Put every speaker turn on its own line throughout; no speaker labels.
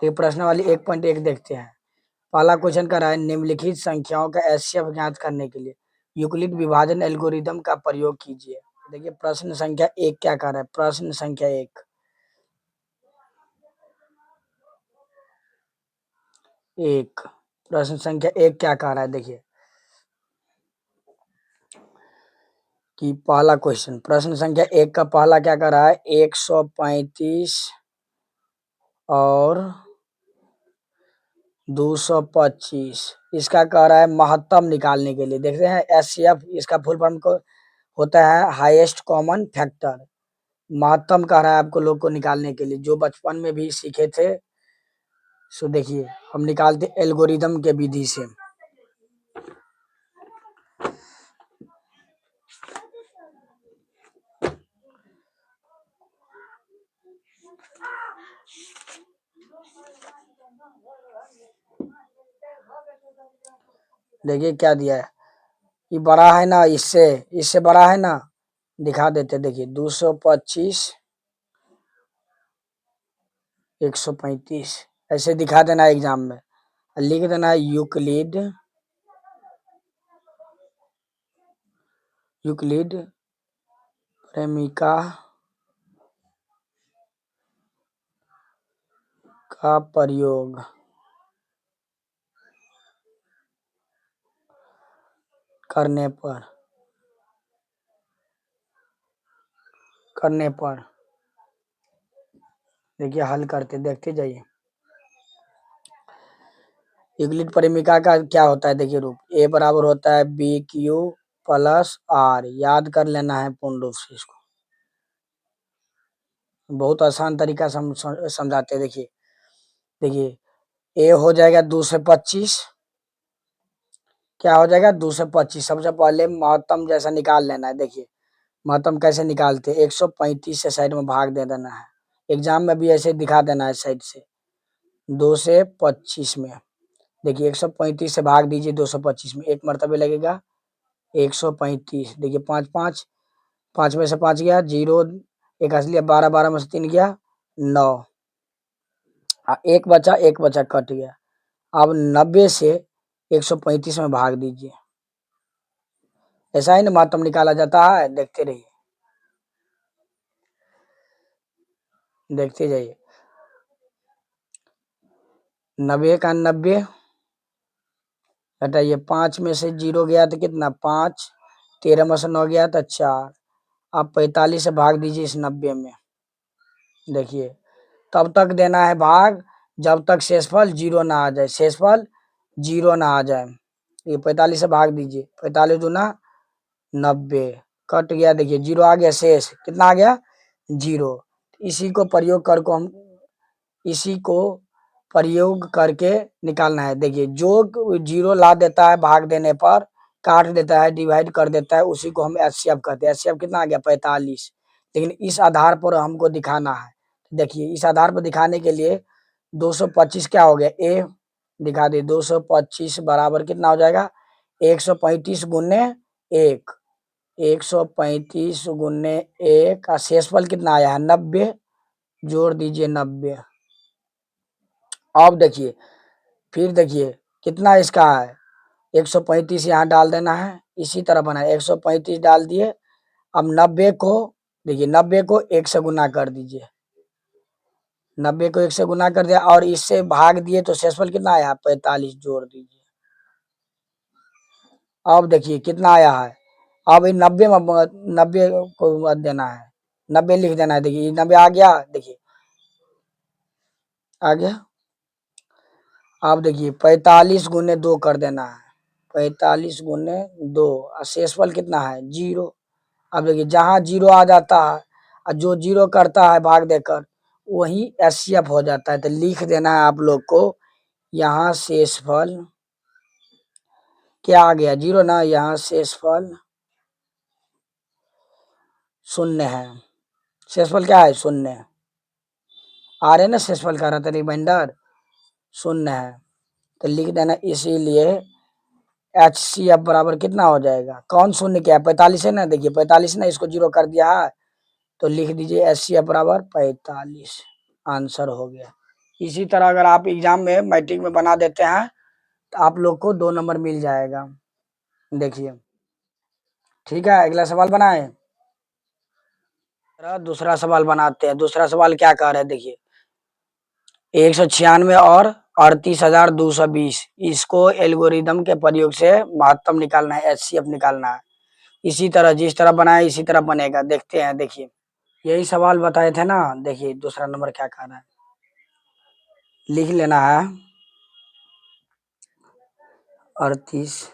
तो प्रश्न वाली 1.1 देखते हैं। पहला क्वेश्चन कर रहा है निम्नलिखित संख्याओं का एचसीएफ ज्ञात करने के लिए यूक्लिड विभाजन एल्गोरिदम का प्रयोग कीजिए। देखिए प्रश्न संख्या 1 क्या कर रहा है। प्रश्न संख्या 1 प्रश्न संख्या 1 क्या कह रहा है। देखिए कि पहला क्वेश्चन प्रश्न संख्या 1 का पहला क्या कर रहा है 135 और 225 इसका कह रहा है महत्तम निकालने के लिए। देखते हैं एचसीएफ इसका फुल फॉर्म को होता है हाईएस्ट कॉमन फैक्टर। महत्तम कह रहा है आपको लोग को निकालने के लिए, जो बचपन में भी सीखे थे। सो देखिए हम निकालते एल्गोरिदम के विधि से। देखिए क्या दिया है, ये बड़ा है ना, इससे बड़ा है ना, दिखा देते। देखिए 225 135 ऐसे दिखा देना एग्जाम में, लिख देना यूक्लिड प्रेमिका का प्रयोग करने पर देखिए हल करते देखते जाइए। यूक्लिड परिमिका का क्या होता है। देखिए रूप ए बराबर होता है बी क्यू प्लस आर। याद कर लेना है पूर्ण रूप से इसको, बहुत आसान तरीका से समझाते हैं। देखिए ए हो जाएगा 225, क्या हो जाएगा 225। सबसे पहले महत्तम जैसा निकाल लेना है। देखिए महत्तम कैसे निकालते हैं, 135 से साइड में भाग दे देना है। एग्जाम में भी ऐसे दिखा देना है साइड से 2 से 25 में। देखिए 135 से भाग दीजिए 225 में, एक मरतबे लगेगा 135। देखिए 5 5 5 में से 5 गया 0, एक असली 12 12 में से 3 गया 9, एक बचा कट गया। अब 90 से 135 में भाग दीजिए। ऐसा ही ना महत्तम निकाला जाता है। देखते रहिए, देखते जाइए। 90 का 90 हटाइए, 5 में से 0 गया तो कितना 5, 13 में से 9 गया तो 4। अब 45 से भाग दीजिए इस 90 में। देखिए तब तक देना है भाग जब तक शेषफल 0 ना आ जाए, शेषफल 0 ना आ जाए। ये 45 से भाग दीजिए, 45 दूना 90 कट गया। देखिए 0 आ गया, शेष कितना आ गया 0। इसी को प्रयोग करके निकालना है। देखिए जो 0 ला देता है भाग देने पर, काट देता है, डिवाइड कर देता है, उसी को हम एचसीएफ कहते हैं। एचसीएफ कितना आ गया 45। लेकिन इस आधार पर हमको दिखाना है। देखिए इस आधार पर दिखाने के लिए 225 क्या हो गया ए दिखा दे। 225 बराबर कितना हो जाएगा 135 गुने 1, 135 गुने 1 का शेषफल कितना आया है 90, जोड़ दीजिए 90। अब देखिए फिर देखिए कितना इसका है 135 यहाँ डाल देना है, इसी तरह बना 135 डाल दिए। अब 90 को देखिए 90 को 1 से गुना कर दीजिए, 90 को 1 से गुना कर दिया और इससे भाग दिए तो शेषफल कितना आया 45, जोड़ दीजिए। अब देखिए कितना आया है। अब 90 में 90 को मत देना है, 90 लिख देना है। देखिए 90 आ गया, देखिए आ गया। अब देखिए 45 गुने 2 कर देना है, 45 गुने 2 और शेषफल कितना है 0। अब देखिए जहां 0 आ जाता है और जो 0 करता है भाग देकर वही एचसीएफ हो जाता है। तो लिख देना है आप लोग को, यहाँ शेषफल क्या आ गया 0 ना, यहाँ शेषफल 0 है। शेषफल क्या है 0 आ रहे ना, शेषफल का रहता रिमाइंडर 0 है। तो लिख देना, इसीलिए एचसीएफ बराबर कितना हो जाएगा, कौन 0 क्या है 45 है ना। देखिए 45 ना, इसको 0 कर दिया है तो लिख दीजिए एचसीएफ बराबर 45। आंसर हो गया। इसी तरह अगर आप एग्जाम में मैट्रिक में बना देते हैं तो आप लोग को 2 नंबर मिल जाएगा। देखिए, ठीक है, अगला सवाल बनाए। दूसरा सवाल बनाते हैं। दूसरा सवाल क्या कह रहा है देखिए, 196 और 38,220 इसको एल्गोरिदम के प्रयोग से महत्तम निकालना है, एचसीएफ निकालना है। इसी तरह जिस तरह बनाया इसी तरह बनेगा। देखते हैं, देखिए यही सवाल बताए थे ना। देखिए दूसरा नंबर क्या कह रहा है, लिख लेना है। 38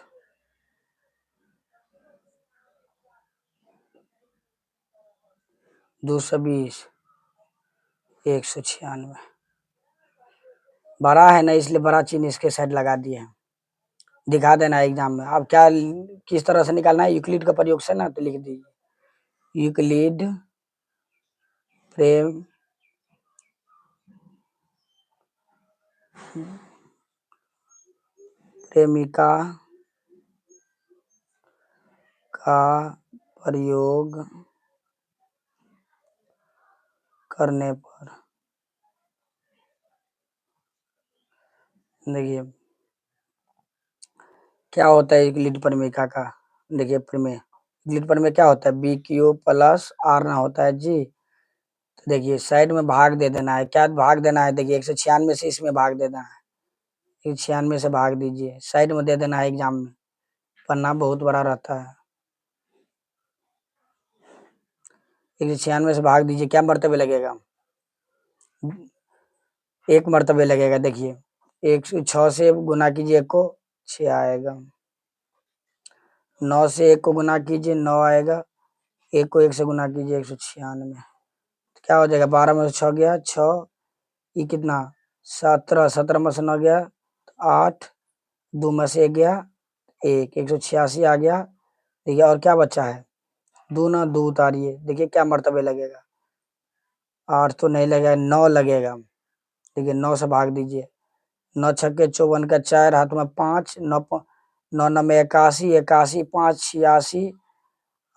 220 196 बड़ा है ना, इसलिए बड़ा चिन्ह इसके साइड लगा दिए हैं। दिखा देना एग्जाम में। अब क्या किस तरह से निकालना है, यूक्लिड का प्रयोग से ना, तो लिख दीजिए यूक्लिड प्रेम प्रेमिका का प्रयोग करने पर देखिए क्या होता है यूक्लिड प्रेमिका का। देखिए प्रमेय, यूक्लिड प्रमेय क्या होता है, बी क्यू प्लस आर ना होता है जी। तो देखिए साइड में भाग दे देना है। क्या भाग देना है, देखिए 196 से इसमें भाग देना है। 196 से भाग दीजिए, साइड में दे देना है। एग्जाम में पन्ना बहुत बड़ा रहता है। 196 से भाग दीजिए, क्या मर्तबे लगेगा, एक मर्तबे लगेगा। देखिए 106 से गुना कीजिए एक को 6 आएगा। 9 से 1 को गुना कीजिए 9 आएगा। 1 को 1 से गुना कीजिए 196। क्या हो जाएगा, 12 में से 6 गया 6, ये कितना 17, 17 में से 9 गया 8, 2 में से 1 गया 1, 186 आ गया। देखिए और क्या बचा है, 2 ना 2 उतारिए, देखिए क्या मर्तबे लगेगा, 8 तो नहीं लगेगा, 9 लगेगा। देखिए 9 से भाग दीजिए, 9 छक्के 54 का 4 हाथ में 5, 9 9 में 81, 81 5 86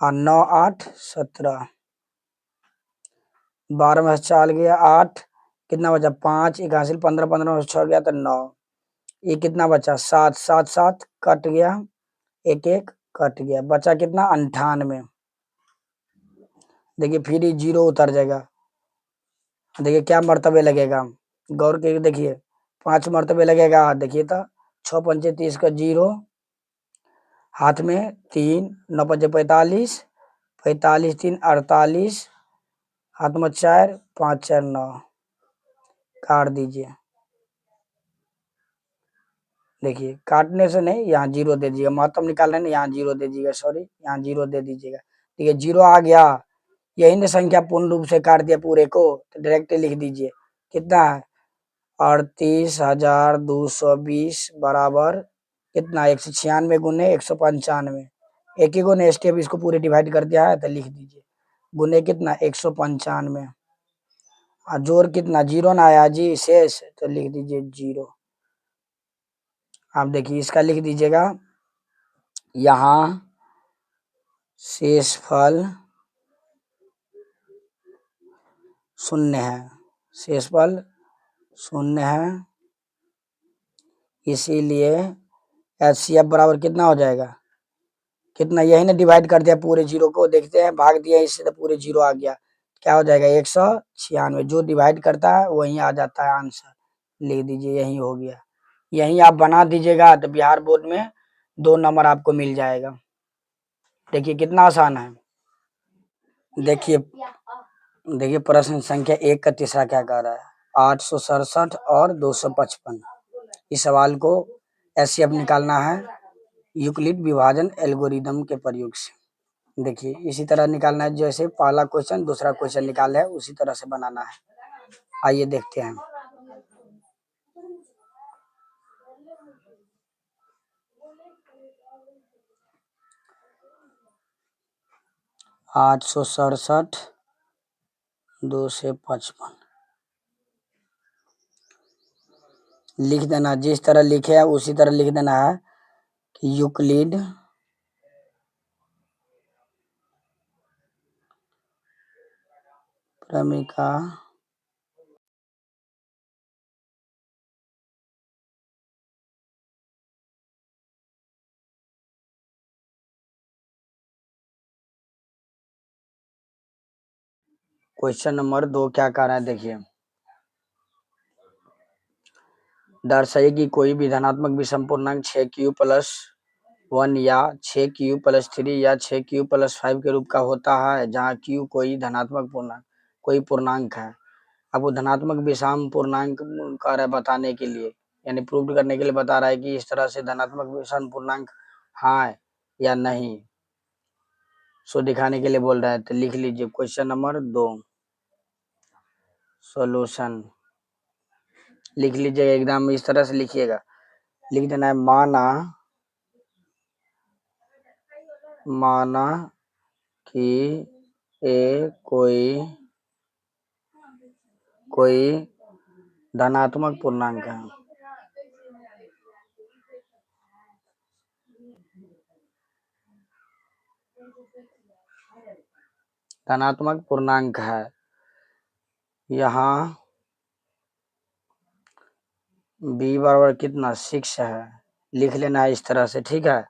और 9 8 17। 12 में से 4 गया 8, कितना बचा 5, 81 15, 15 में से 6 गया तो 9, ये कितना बचा 7, 7 7 कट गया, 1 1 कट गया, बचा कितना 98। देखिए फिर ये 0 उतर जाएगा। देखिए क्या मर्तबे लगेगा, गौर के देखिए 5 मर्तबे लगेगा। देखिए तो 6 पंचे 30 का 0, हाथ में 3, 9 पंचे 45, 45 3 48, हाथ में 4, 5 4 9, काट दीजिए। देखिए काटने से नहीं, यहाँ 0 दे दीजिएगा, महत्तम निकालना है ना, यहाँ 0 दे दीजिएगा, सॉरी यहाँ 0 दे दीजिएगा। ठीक है 0 आ गया, यही ने संख्या पूर्ण रूप से काट दिया पूरे को, तो डायरेक्ट लिख दीजिए कितना है 38,220 बराबर कितना 196 गुने 195। एक ही गुने स्टेप इसको पूरे डिवाइड कर दिया है, तो लिख दीजिए गुने कितना 195। और जोड़ कितना 0 ना आया जी शेष, तो लिख दीजिए 0। आप देखिए इसका लिख दीजिएगा, यहाँ शेषफल 0 है, शेषफल 0 है, इसीलिए एचसीएफ बराबर कितना हो जाएगा, कितना, यही ने डिवाइड कर दिया पूरे 0 को, देखते हैं भाग दिया इससे तो पूरे 0 आ गया। क्या हो जाएगा 196, जो डिवाइड करता है वही आ जाता है आंसर। लिख दीजिए यही हो गया। यही आप बना दीजिएगा तो बिहार बोर्ड में 2 नंबर आपको मिल जाएगा। देखिए कितना आसान है। देखिए देखिए प्रश्न संख्या 1 का तीसरा क्या कह रहा है, 867 और 255। इस सवाल को एचसीएफ निकालना है यूक्लिड विभाजन एल्गोरिदम के प्रयोग से। देखिए इसी तरह निकालना है, जैसे पहला क्वेश्चन दूसरा क्वेश्चन निकाला है उसी तरह से बनाना है। आइए देखते हैं। 867 255 लिख देना, जिस तरह लिखे है उसी तरह लिख देना है कि यूक्लिड प्रमेय का क्वेश्चन नंबर 2 क्या कह रहा है देखिए, दर्शाइए कि कोई भी धनात्मक विषम पूर्णांक 6q+1 या 6q+3 या 6q+5 के रूप का होता है, जहाँ q कोई धनात्मक पूर्णांक है। अब वो धनात्मक विषम पूर्णांक कह रहा है बताने के लिए, यानी प्रूव करने के लिए बता रहा है कि इस तरह से धनात्मक विषम पूर्णांक है या नहीं, सो दिखाने के लिए बोल रहा है। तो लिख लीजिए क्वेश्चन नंबर 2 सॉल्यूशन लिख लीजिएगा, एकदम इस तरह से लिखिएगा, लिख देना है माना कि ए कोई धनात्मक पूर्णांक है। धनात्मक पूर्णांक है, यहाँ b बराबर कितना 6 है, लिख लेना है इस तरह से, ठीक है।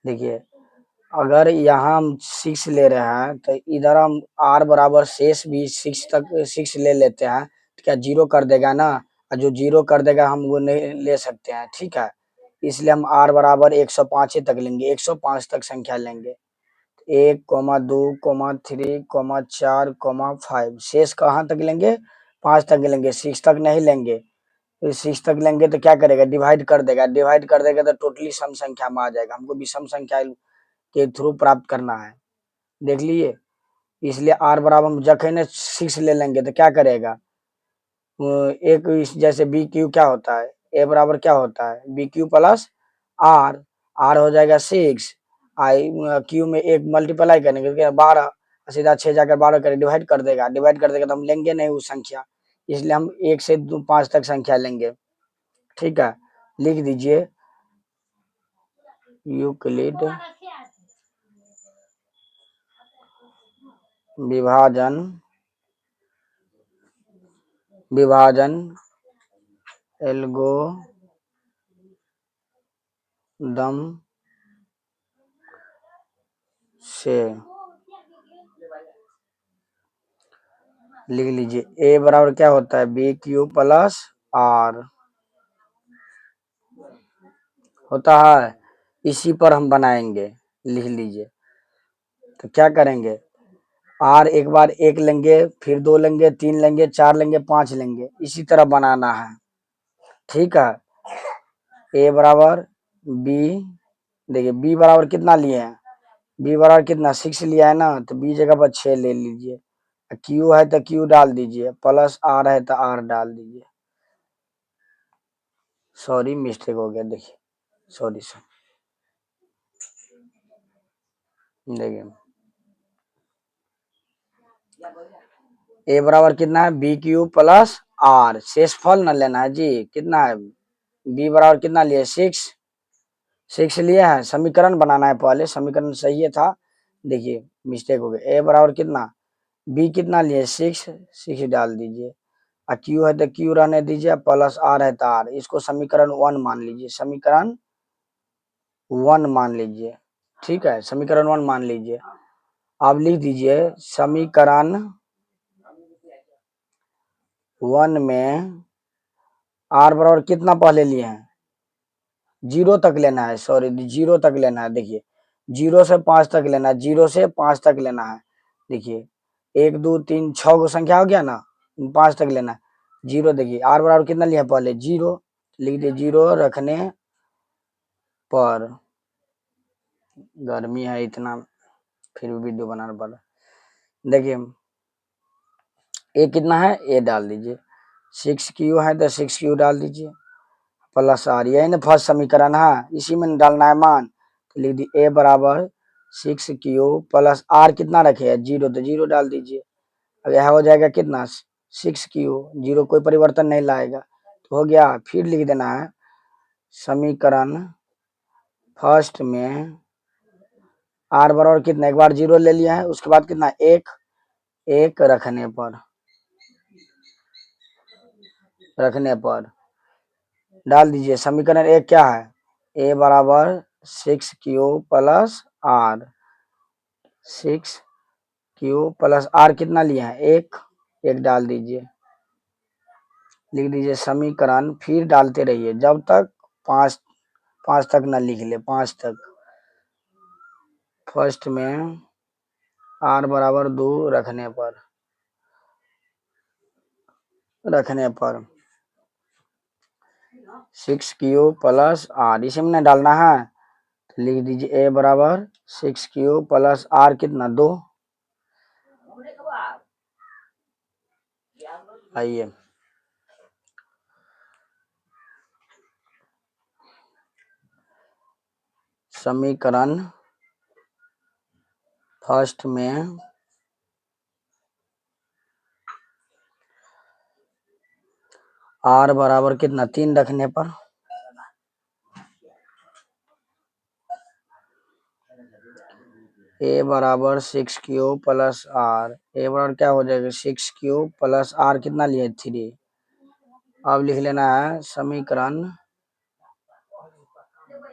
देखिए अगर यहाँ हम 6 ले रहे हैं तो इधर हम r बराबर शेष भी 6 ले लेते हैं, तो क्या 0 कर देगा ना, और जो 0 कर देगा हम वो नहीं ले सकते हैं, ठीक है। इसलिए हम r बराबर 105 तक लेंगे, 105 तक संख्या लेंगे, 1, 2, 3, 4, 5। शेष कहाँ तक लेंगे, 5 तक लेंगे, 6 तक नहीं लेंगे। तो 6 तक लेंगे तो क्या करेगा, डिवाइड कर देगा, डिवाइड कर देगा तो टोटली सम संख्या में आ जाएगा। हमको विषम संख्या के थ्रू प्राप्त करना है, देख लीजिए। इसलिए r बराबर हम जखने 6 ले लेंगे तो क्या करेगा, एक जैसे बी क्यू क्या होता है, ए बराबर क्या होता है bq+r, r हो जाएगा 6, आई क्यू में एक मल्टीप्लाई करेंगे तो 12, सीधा 6 जाकर 12 करें, डिवाइड कर देगा, तो हम लेंगे नहीं वो संख्या, इसलिए हम 1 से 5 तक संख्या लेंगे, ठीक है। लिख दीजिए यूक्लिड विभाजन एल्गोरिदम से लिख लीजिए a बराबर क्या होता है bq+r होता है, इसी पर हम बनाएंगे, लिख लीजिए। तो क्या करेंगे, r एक बार 1 लेंगे, फिर 2 लेंगे, 3 लेंगे, 4 लेंगे, 5 लेंगे, इसी तरह बनाना है, ठीक है। a बराबर b, देखिए b बराबर कितना लिए हैं, b बराबर कितना 6 लिया है ना, तो b जगह पर 6 ले लीजिए, q है तो q डाल दीजिए, प्लस r है तो r डाल दीजिए। सॉरी मिस्टेक हो गया, देखिए सॉरी सर, देखिए a बराबर कितना है bq+r, शेषफल न लेना है जी, कितना है b बराबर कितना लिए 6 लिए हैं, समीकरण बनाना है, पहले समीकरण सही है था, देखिए मिस्टेक हो गया। a बराबर कितना, b कितना लिए 6 डाल दीजिए, और q है तो q रहने दीजिए, प्लस r है तो r, इसको समीकरण 1 मान लीजिए, समीकरण 1 मान लीजिए, ठीक है, समीकरण 1 मान लीजिए। अब लिख दीजिए समीकरण 1 में r बराबर कितना पहले लिए हैं, 0 तक लेना है, सॉरी 0 तक लेना है, देखिए 0 से 5 तक लेना है, 0 से 5 तक लेना है, देखिए 1, 2, 3, 6 को संख्या हो गया ना, 5 तक लेना है, 0, देखिए r बराबर कितना लिया पहले 0, लिख दे 0 रखने पर, गर्मी है इतना, फिर भी वीडियो बनाना पड़ा, देखिए a कितना है, a डाल दीजिए, 6q है तो 6q डाल दीजिए, प्लस r, यही ना फर्स्ट समीकरण है, इसी में डालना है मान, तो लिख दी a बराबर 6q+r कितना रखे है 0, तो 0 डाल दीजिए। अब यह हो जाएगा कितना 6q, 0 कोई परिवर्तन नहीं लाएगा, तो हो गया। फिर लिख देना है समीकरण फर्स्ट में r बराबर कितना, एक बार 0 ले लिया है, उसके बाद कितना 1 रखने पर डाल दीजिए, समीकरण 1 क्या है, a बराबर 6q+r, 6 क्यू प्लस आर कितना लिया है, एक डाल दीजिए, लिख दीजिए समीकरण, फिर डालते रहिए जब तक पांच तक ना लिख ले, 5 तक। फर्स्ट में आर बराबर 2 रखने पर 6 क्यू प्लस आर इसी में डालना है, तो लिख दीजिए ए बराबर 6 क्यू प्लस आर कितना 2। आइए समीकरण फर्स्ट में आर बराबर कितना 3 रखने पर ए बराबर 6 क्यू प्लस आर, ए बराबर क्या हो जाएगा 6 क्यू प्लस आर कितना लिए 3। अब लिख लेना है समीकरण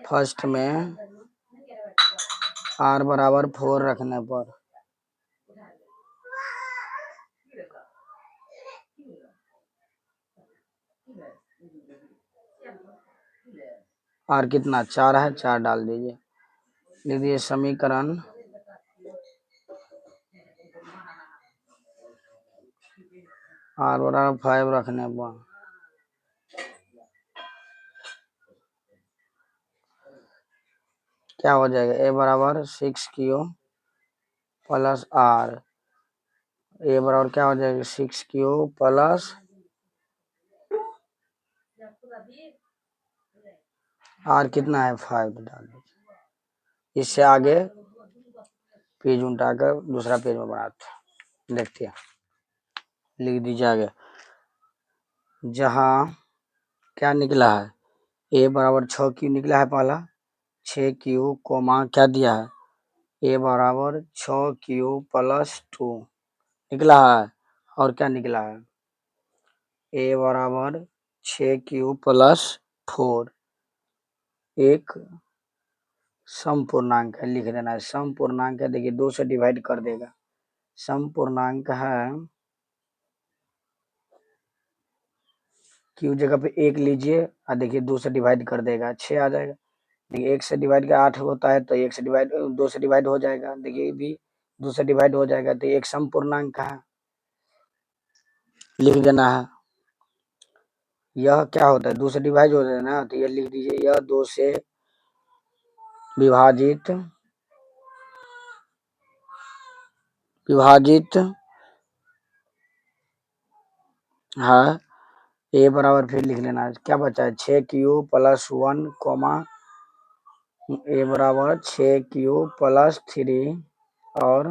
फर्स्ट में आर बराबर 4 रखने पर आर कितना 4 है, 4 डाल दीजिए, लिख दीजिए समीकरण आर बराबर 5 रखने पर क्या हो जाएगा, ए बराबर 6 क्यू प्लस आर, ए बराबर क्या हो जाएगा 6 क्यू प्लस आर कितना है 5 डाल दीजिए। इससे आगे पेज उल्टा कर दूसरा पेज में बनाते हैं, देखते हैं, लिख दीजिए आगे। जहां क्या निकला है, ए बराबर 6 क्यू निकला है पहला, 6 क्यू कोमा क्या दिया है, ए बराबर 6 क्यू प्लस 2 निकला है, और क्या निकला है ए बराबर 6 क्यू प्लस 4, एक समपूर्णांक है, लिख देना है समपूर्णांक है। देखिए 2 से डिवाइड कर देगा, समपूर्णांक है, क्यू जगह पे 1 लीजिए और देखिए 2 से डिवाइड कर देगा 6 आ जाएगा। देखिए 1 से डिवाइड का 8 होता है, तो 1 से डिवाइड 2 से डिवाइड हो जाएगा, देखिए भी 2 से डिवाइड हो जाएगा, तो एक समपूर्णांक है, लिख देना है। यह क्या होता है 2 से डिवाइड हो जाए ना, तो ये लिख दीजिए यह 2 से विभाजित है। ए बराबर फिर लिख लेना है, क्या बचा है 6 क्यू प्लस 1 कोमा ए बराबर 6 क्यू प्लस 3 और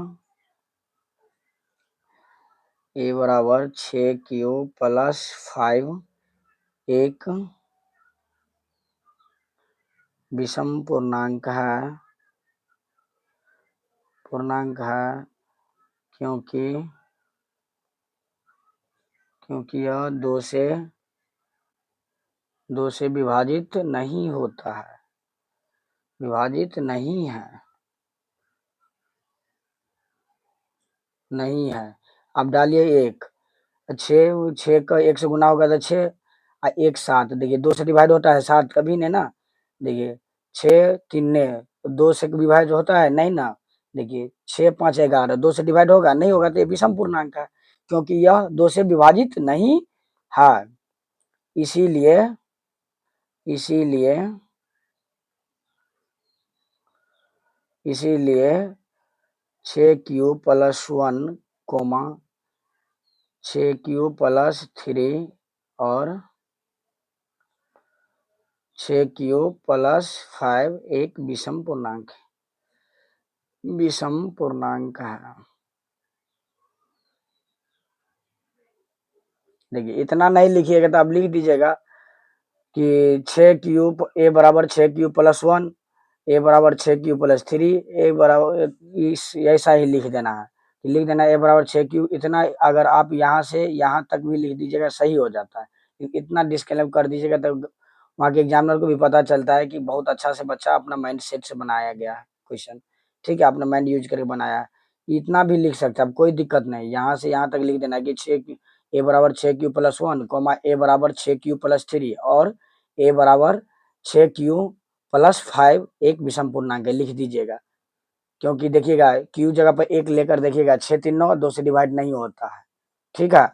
ए बराबर 6 क्यू प्लस 5 एक विषम पूर्णांक है, क्योंकि यह 2 से विभाजित नहीं होता है, विभाजित नहीं है। अब डालिए 1, 6 का 1 से गुना होगा तो 6 और 1 7, देखिए 2 से डिवाइड होता है 7 कभी नहीं ना, देखिए 6 3 2 से विभाजित होता है नहीं ना, देखिए 6 5 11 2 से डिवाइड होगा नहीं होगा, तो ये विषम पूर्णांक है, क्योंकि यह 2 से विभाजित नहीं है। इसीलिए 6 q plus 1 comma 6 q plus 3 और 6 क्यू प्लस 5 एक विषम पूर्णांक है। देखिए इतना नहीं लिखिएगा, तो आप लिख दीजिएगा कि 6 क्यू ए बराबर 6 क्यू प्लस 1, ए बराबर 6 क्यू प्लस 3, ए बराबर ऐसा ही लिख देना है, लिख देना ए बराबर 6 क्यू, इतना अगर आप यहाँ से यहाँ तक भी लिख दीजिएगा सही हो जाता है, इतना डिस्क्लेम कर दीजिएगा, तो वहाँ के एग्जामिनर को भी पता चलता है कि बहुत अच्छा से बच्चा अपना माइंड सेट से बनाया गया है क्वेश्चन, ठीक है, अपना माइंड यूज करके बनाया है। इतना भी लिख सकते हैं, अब कोई दिक्कत नहीं, यहाँ से यहाँ तक लिख देना कि ए बराबर 6q प्लस 1 कॉमा ए बराबर 6q प्लस 3 और ए बराबर 6q प्लस 5 एक विषम पूर्णांक है, लिख दीजिएगा। क्योंकि देखिएगा q जगह पर एक लेकर देखिएगा 6 3 9 2 से डिवाइड नहीं होता है, ठीक है।